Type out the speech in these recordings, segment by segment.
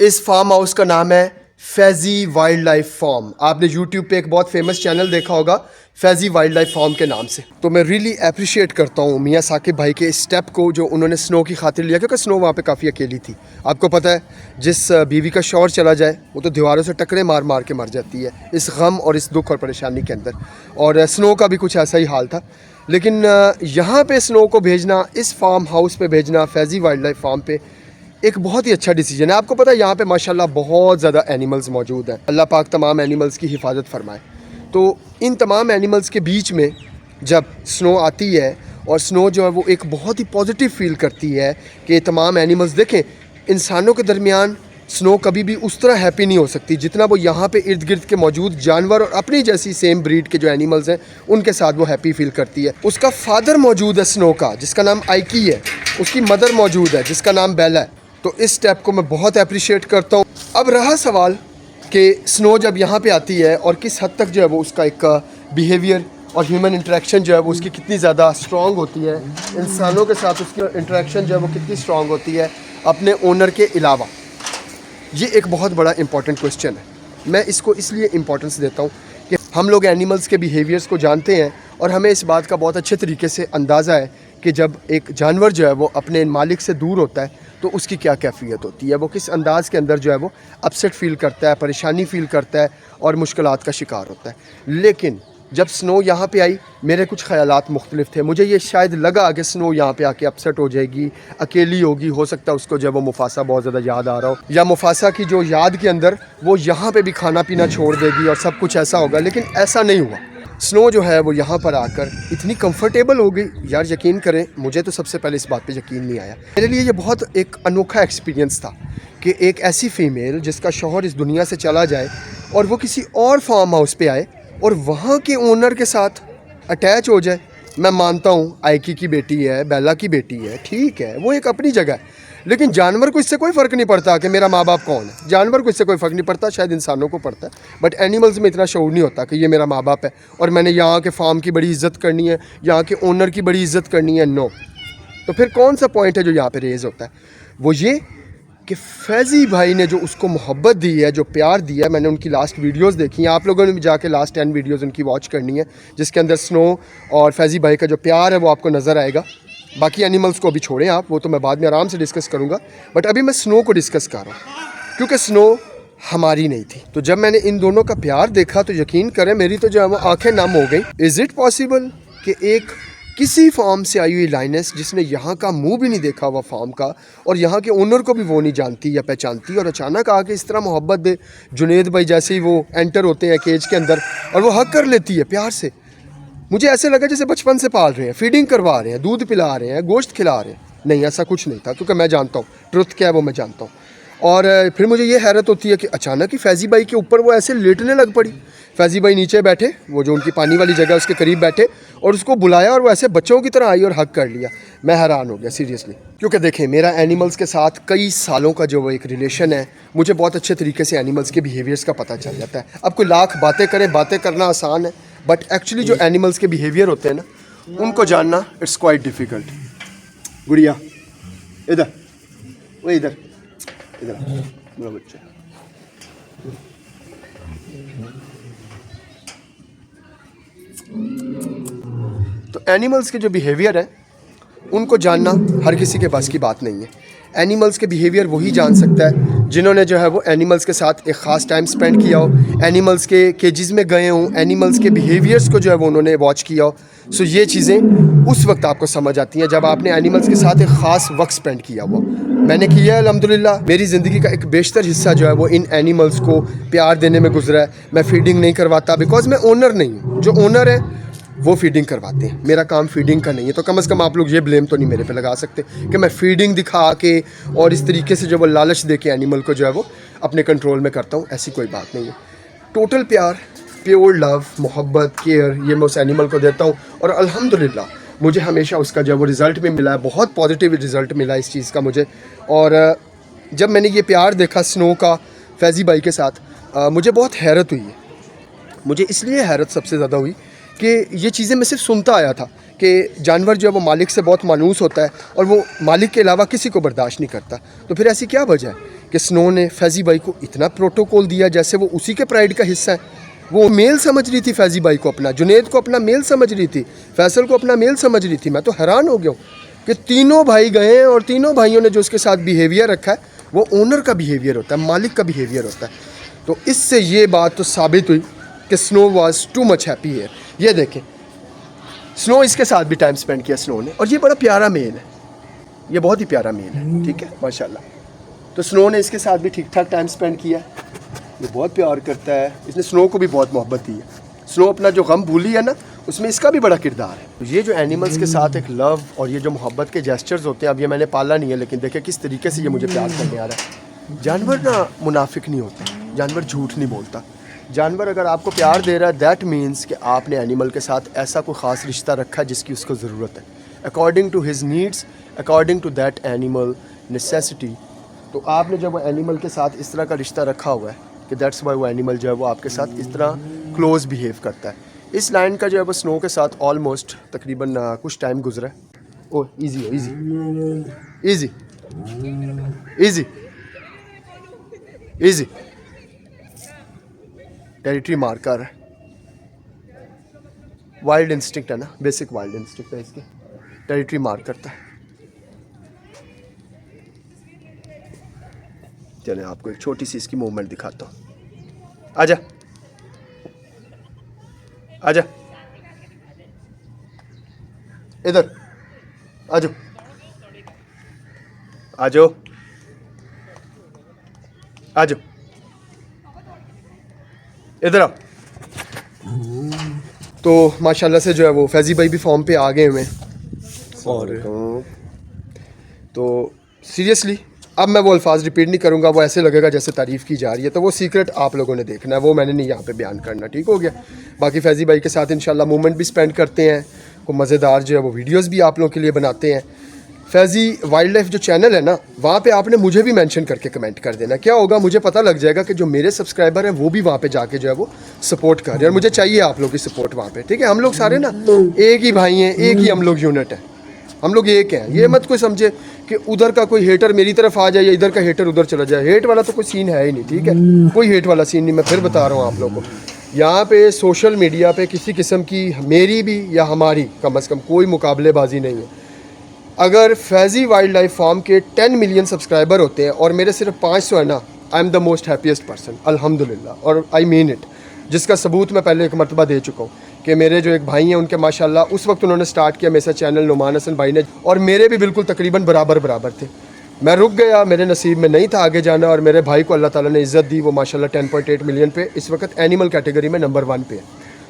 इस farm house का नाम है फैज़ी वाइल्ड लाइफ फार्म। आपने यूट्यूब पे एक बहुत फेमस चैनल देखा होगा फैज़ी वाइल्ड लाइफ फार्म के नाम से। तो मैं रियली अप्रिशिएट करता हूँ मियाँ साकिब भाई के इस स्टेप को जो उन्होंने स्नो की खातिर लिया, क्योंकि स्नो वहाँ पे काफ़ी अकेली थी। आपको पता है जिस बीवी का शौहर चला जाए वो तो दीवारों से टकरे मार मार के मर जाती है इस गम और इस दुख और परेशानी के अंदर, और स्नो का भी कुछ ऐसा ही हाल था। लेकिन यहाँ पे स्नो को भेजना, इस फार्म हाउस पे भेजना, फैज़ी वाइल्ड लाइफ फार्म पे, एक बहुत ही अच्छा डिसीजन है। आपको पता है यहाँ पे माशाल्लाह बहुत ज़्यादा एनिमल्स मौजूद हैं। अल्लाह पाक तमाम एनिमल्स की हिफाजत फरमाए। तो इन तमाम एनिमल्स के बीच में जब स्नो आती है और स्नो जो है वो एक बहुत ही पॉजिटिव फील करती है कि तमाम एनिमल्स देखें, इंसानों के दरमियान स्नो कभी भी उस तरह हैप्पी नहीं हो सकती जितना वो यहाँ पे इर्द गिर्द के मौजूद जानवर और अपनी जैसी सेम ब्रीड के जो एनिमल्स हैं उनके साथ वो हैप्पी फील करती है। उसका फादर मौजूद है स्नो का, जिसका नाम आइकी है, उसकी मदर मौजूद है जिसका नाम बेला है। तो इस स्टेप को मैं बहुत अप्रिशिएट करता हूँ। अब रहा सवाल कि स्नो जब यहाँ पे आती है और किस हद तक जो है वो उसका एक बिहेवियर और ह्यूमन इंटरेक्शन जो है वो उसकी कितनी ज़्यादा स्ट्रॉन्ग होती है, इंसानों के साथ उसकी इंटरेक्शन जो है वो कितनी स्ट्रॉन्ग होती है अपने ओनर के अलावा, ये एक बहुत बड़ा इंपॉर्टेंट क्वेश्चन है। मैं इसको इसलिए इम्पोर्टेंस देता हूँ कि हम लोग एनिमल्स के बिहेवियर्स को जानते हैं और हमें इस बात का बहुत अच्छे तरीके से अंदाज़ा है कि जब एक जानवर जो है वो अपने मालिक से दूर होता है तो उसकी क्या कैफियत होती है, वो किस अंदाज़ के अंदर जो है वो अपसेट फ़ील करता है, परेशानी फ़ील करता है और मुश्किलात का शिकार होता है। लेकिन जब स्नो यहाँ पे आई मेरे कुछ ख़यालात मुख्तलिफ थे। मुझे ये शायद लगा कि स्नो यहाँ पे आके अपसेट हो जाएगी, अकेली होगी, हो सकता है उसको जो है वो मुफासा बहुत ज़्यादा याद आ रहा हो, या मुफासा की जो याद के अंदर वो यहाँ पे भी खाना पीना छोड़ देगी और सब कुछ ऐसा होगा। लेकिन ऐसा नहीं हुआ। स्नो जो है वो यहाँ पर आकर इतनी कंफर्टेबल हो गई, यार यकीन करें मुझे तो सबसे पहले इस बात पे यकीन नहीं आया। मेरे लिए ये बहुत एक अनोखा एक्सपीरियंस था कि एक ऐसी फ़ीमेल जिसका शौहर इस दुनिया से चला जाए और वो किसी और फार्म हाउस पे आए और वहाँ के ओनर के साथ अटैच हो जाए। मैं मानता हूँ आइकी की बेटी है, बेला की बेटी है, ठीक है, वो एक अपनी जगह है, लेकिन जानवर को इससे कोई फ़र्क नहीं पड़ता कि मेरा माँ बाप कौन है। जानवर को इससे कोई फ़र्क नहीं पड़ता, शायद इंसानों को पड़ता है, बट एनिमल्स में इतना शऊर नहीं होता कि ये मेरा माँ बाप है और मैंने यहाँ के फार्म की बड़ी इज़्ज़त करनी है, यहाँ के ओनर की बड़ी इज़्ज़त करनी है। नो। तो फिर कौन सा पॉइंट है जो यहाँ पर रेज़ होता है? वो ये कि फैज़ी भाई ने जो उसको मोहब्बत दी है, जो प्यार दिया है। मैंने उनकी लास्ट वीडियोस देखी हैं, आप लोगों ने भी जाके लास्ट 10 वीडियोस उनकी वॉच करनी है, जिसके अंदर स्नो और फैज़ी भाई का जो प्यार है वो आपको नज़र आएगा। बाकी एनिमल्स को अभी छोड़ें आप, वो तो मैं बाद में आराम से डिस्कस करूँगा, बट अभी मैं स्नो को डिस्कस कर रहा हूँ क्योंकि स्नो हमारी नहीं थी। तो जब मैंने इन दोनों का प्यार देखा तो यकीन करें मेरी तो जो है वो आँखें नम हो गई। इज़ इट पॉसिबल कि एक किसी फार्म से आई हुई लाइनेस जिसने यहाँ का मुंह भी नहीं देखा हुआ फार्म का और यहाँ के ओनर को भी वो नहीं जानती या पहचानती, और अचानक आके इस तरह मोहब्बत दे। जुनेद भाई जैसे ही वो एंटर होते हैं केज के अंदर और वो हक कर लेती है प्यार से। मुझे ऐसे लगा जैसे बचपन से पाल रहे हैं, फीडिंग करवा रहे हैं, दूध पिला रहे हैं, गोश्त खिला रहे हैं। नहीं, ऐसा कुछ नहीं था, क्योंकि मैं जानता हूँ ट्रुथ क्या है, वो मैं जानता हूँ। और फिर मुझे ये हैरत होती है कि अचानक ही फैज़ी भाई के ऊपर वो ऐसे लेटने लग पड़ी। फैज़ी भाई नीचे बैठे, वो जो उनकी पानी वाली जगह उसके करीब बैठे, और उसको बुलाया और वो ऐसे बच्चों की तरह आई और हक कर लिया। मैं हैरान हो गया सीरियसली, क्योंकि देखें मेरा एनिमल्स के साथ कई सालों का जो वो एक रिलेशन है, मुझे बहुत अच्छे तरीके से एनिमल्स के बिहेवियर्स का पता चल जाता है। अब कोई लाख बातें करें, बातें करना आसान है, बट एक्चुअली जो एनिमल्स के बिहेवियर होते हैं ना, उनको जानना इट्स क्वाइट डिफ़िकल्ट। गुड़िया इधर, वो इधर इधर मेरा बच्चा। तो एनिमल्स के जो बिहेवियर है उनको जानना हर किसी के बस की बात नहीं है। एनिमल्स के बिहेवियर वही जान सकता है जिन्होंने जो है वो एनिमल्स के साथ एक ख़ास टाइम स्पेंड किया हो, एनिमल्स के केजेस में गए हों, एनिमल्स के बिहेवियर्स को जो है वो उन्होंने वॉच किया हो। सो ये चीज़ें उस वक्त आपको समझ आती हैं जब आपने एनिमल्स के साथ एक ख़ास वक्त स्पेंड किया हुआ। मैंने किया है अल्हम्दुलिल्लाह। मेरी ज़िंदगी का एक बेशतर हिस्सा जो है वो इन एनिमल्स को प्यार देने में गुजरा है। मैं फीडिंग नहीं करवाता बिकॉज मैं ओनर नहीं हूँ, जो ओनर है वो फीडिंग करवाते हैं, मेरा काम फीडिंग का नहीं है। तो कम से कम आप लोग ये ब्लेम तो नहीं मेरे पे लगा सकते कि मैं फीडिंग दिखा के और इस तरीके से जो वो लालच दे के एनिमल को जो है वो अपने कंट्रोल में करता हूँ, ऐसी कोई बात नहीं है। टोटल प्यार, प्योर लव, मोहब्बत, केयर, ये मैं उस एनिमल को देता हूँ और अल्हम्दुलिल्लाह मुझे हमेशा उसका जो है वो रिज़ल्ट भी मिला है, बहुत पॉजिटिव रिज़ल्ट मिला इस चीज़ का मुझे। और जब मैंने ये प्यार देखा स्नो का फैज़ी भाई के साथ, मुझे बहुत हैरत हुई है। मुझे इसलिए हैरत सबसे ज़्यादा हुई कि ये चीज़ें मैं सिर्फ सुनता आया था कि जानवर जो है वो मालिक से बहुत मानूस होता है और वो मालिक के अलावा किसी को बर्दाश्त नहीं करता। तो फिर ऐसी क्या वजह है कि स्नो ने फैज़ी भाई को इतना प्रोटोकॉल दिया जैसे वो उसी के प्राइड का हिस्सा है। वो मेल समझ रही थी फैज़ी भाई को अपना, जुनेद को अपना मेल समझ रही थी, फैसल को अपना मेल समझ रही थी। मैं तो हैरान हो गया हूँ कि तीनों भाई गए हैं और तीनों भाइयों ने जो उसके साथ बिहेवियर रखा है वो ओनर का बिहेवियर होता है, मालिक का बिहेवियर होता है। तो इससे ये बात तो साबित हुई कि snow was too much happy है। ये देखें, स्नो इसके साथ भी टाइम स्पेंड किया स्नो ने, और ये बड़ा प्यारा मेल है, ये बहुत ही प्यारा मेल है, ठीक है माशाल्लाह। तो स्नो ने इसके साथ भी ठीक ठाक टाइम स्पेंड किया, ये बहुत प्यार करता है, इसने स्नो को भी बहुत मोहब्बत दी है। स्नो अपना जो गम भूली है ना, उसमें इसका भी बड़ा किरदार है। तो ये जो एनिमल्स के साथ एक लव और ये जो मोहब्बत के जेस्चर्स होते हैं, अब ये मैंने पाला नहीं है लेकिन देखिए किस तरीके से ये मुझे प्यार करने आ रहा है। जानवर ना मुनाफिक नहीं होता, जानवर झूठ नहीं बोलता। जानवर अगर आपको प्यार दे रहा है दैट मीन्स कि आपने एनिमल के साथ ऐसा कोई ख़ास रिश्ता रखा है जिसकी उसको ज़रूरत है, according to his needs, according to that animal necessity. तो आपने जब वो एनिमल के साथ इस तरह का रिश्ता रखा हुआ है कि दैट्स वाई वो एनिमल जो है वो आपके साथ इस तरह क्लोज बिहेव करता है। इस लाइन का जो है वो स्नो के साथ ऑलमोस्ट तकरीबन कुछ टाइम गुजरा है। ओह ईजी हो, easy easy easy easy. Territory marker है, वाइल्ड इंस्टिंक्ट है ना, बेसिक वाइल्ड इंस्टिंक्ट है इसके, टेरिटरी मार्क करता है। चलें आपको एक छोटी सी इसकी मूवमेंट दिखाता हूँ। आजा आजा, इधर आजो आजो आजो, इधर आओ। तो माशाल्लाह से जो है वो फैज़ी भाई भी फॉर्म पे आ गए हुए हैं। और तो सीरियसली अब मैं वो अल्फाज रिपीट नहीं करूँगा, वो ऐसे लगेगा जैसे तारीफ़ की जा रही है, तो वो सीक्रेट आप लोगों ने देखना है, वो मैंने नहीं यहाँ पे बयान करना, ठीक हो गया। बाकी फैज़ी भाई के साथ इंशाल्लाह मोमेंट भी स्पेंड करते हैं, को मज़ेदार जो है वो वीडियोस भी आप लोगों के लिए बनाते हैं। फैज़ी वाइल्ड लाइफ जो चैनल है ना, वहाँ पे आपने मुझे भी मेंशन करके कमेंट कर देना। क्या होगा, मुझे पता लग जाएगा कि जो मेरे सब्सक्राइबर हैं वो भी वहाँ पे जाके जो है वो सपोर्ट कर रहे हैं, और मुझे चाहिए आप लोग की सपोर्ट वहाँ पे, ठीक है। हम लोग सारे ना एक ही भाई हैं, एक ही हम लोग यूनिट हैं, हम लोग एक हैं। ये मत कोई समझे कि उधर का कोई हेटर मेरी तरफ आ जाए या इधर का हेटर उधर चला जाए। हेट वाला तो कोई सीन है ही नहीं, ठीक है, कोई हेट वाला सीन नहीं। मैं फिर बता रहा हूँ आप लोगों को, यहाँ पे सोशल मीडिया पे किसी किस्म की मेरी भी या हमारी कम से कम कोई मुकाबलेबाजी नहीं है। अगर फैज़ी वाइल्ड लाइफ फार्म के 10 मिलियन सब्सक्राइबर होते हैं और मेरे सिर्फ 500 है ना, I am the most happiest person अल्हम्दुलिल्लाह, और आई मीन इट। जिसका सबूत मैं पहले एक मरतबा दे चुका हूँ कि मेरे जो एक भाई हैं उनके माशाल्लाह उस वक्त उन्होंने स्टार्ट किया मेरे साथ चैनल, नुमान हसन भाई ने, और मेरे भी बिल्कुल तकरीबन बराबर थे। मैं रुक गया, मेरे नसीब में नहीं था आगे जाना, और मेरे भाई को अल्लाह ताला ने इज़्ज़त दी, वो माशाल्लाह 10.8 मिलियन पे इस वक्त एनिमल कैटेगरी में नंबर 1 पे है।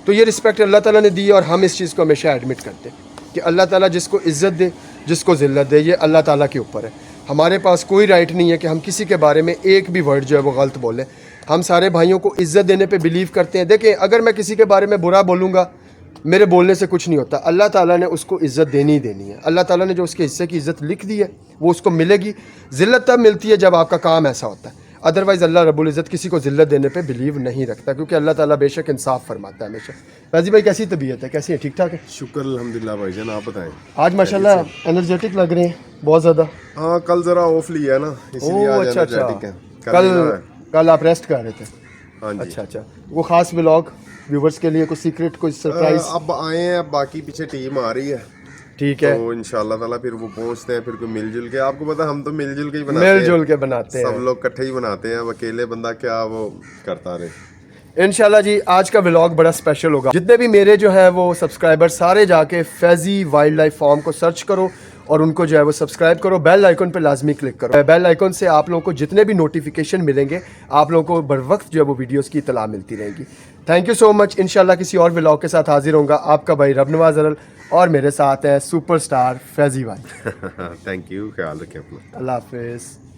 तो ये रिस्पेक्ट अल्लाह ताला ने दी, और हम इस चीज़ को हमेशा एडमिट करते हैं कि अल्लाह ताला जिसको इज़्ज़त दे, जिसको ज़िल्लत दे, ये अल्लाह ताला के ऊपर है। हमारे पास कोई राइट नहीं है कि हम किसी के बारे में एक भी वर्ड जो है वो गलत बोलें। हम सारे भाइयों को इज़्ज़त देने पे बिलीव करते हैं। देखें, अगर मैं किसी के बारे में बुरा बोलूँगा, मेरे बोलने से कुछ नहीं होता। अल्लाह ताला ने उसको इज़्ज़त देनी ही देनी है। अल्लाह ताला ने जो उसके हिस्से की इज़्ज़त लिख दी है वो उसको मिलेगी। ज़िल्लत तब मिलती है जब आपका काम ऐसा होता है, अदरवाइज़ अल्लाह रब्बुल इज़्ज़त किसी को ज़िल्लत देने पे बिलीव नहीं रखता, क्योंकि अल्लाह ताला बेशक इंसाफ फरमाता है हमेशा। फैज़ी भाई कैसी तबीयत है, कैसी है, ठीक ठाक है? शुक्र अल्हम्दुलिल्लाह भाईजान, आप बताएं। आज माशाल्लाह एनर्जेटिक लग रहे हैं बहुत ज़्यादा। हाँ, कल ज़रा ऑफ लिया ना, इसलिए आज अच्छा एनर्जेटिक है। कल आप रेस्ट कर रहे थे? हाँ जी। अच्छा, वो ख़ास व्लॉग व्यूवर्स के लिए, कोई सीक्रेट, कोई सरप्राइज? अब आए हैं, बाकी पीछे टीम आ रही है, ठीक है, तो इंशाल्लाह ताला फिर वो पहुंचते हैं, फिर कोई मिलजुल के, आपको पता हम तो मिलजुल के ही बनाते हैं, मिलजुल के बनाते हैं, सब लोग इकट्ठे ही बनाते हैं। अब अकेले बंदा क्या वो करता रहे। इंशाल्लाह जी आज का व्लॉग बड़ा स्पेशल होगा। जितने भी मेरे जो है वो सब्सक्राइबर, सारे जाके फैज़ी वाइल्ड लाइफ फार्म को सर्च करो और उनको जो है वो सब्सक्राइब करो, बेल आइकन पे लाजमी क्लिक करो। बेल आइकन से आप लोगों को जितने भी नोटिफिकेशन मिलेंगे, आप लोगों को बर वक्त जो है वो वीडियोस की इतला मिलती रहेगी। Thank you so much. इंशाल्लाह किसी और व्लॉग के साथ हाजिर होऊंगा। आपका भाई रबनवाज अरल, और मेरे साथ हैं सुपरस्टार फैज़ी भाई। थैंक यू, ख्याल रखें अपना। अल्लाह हाफिज़।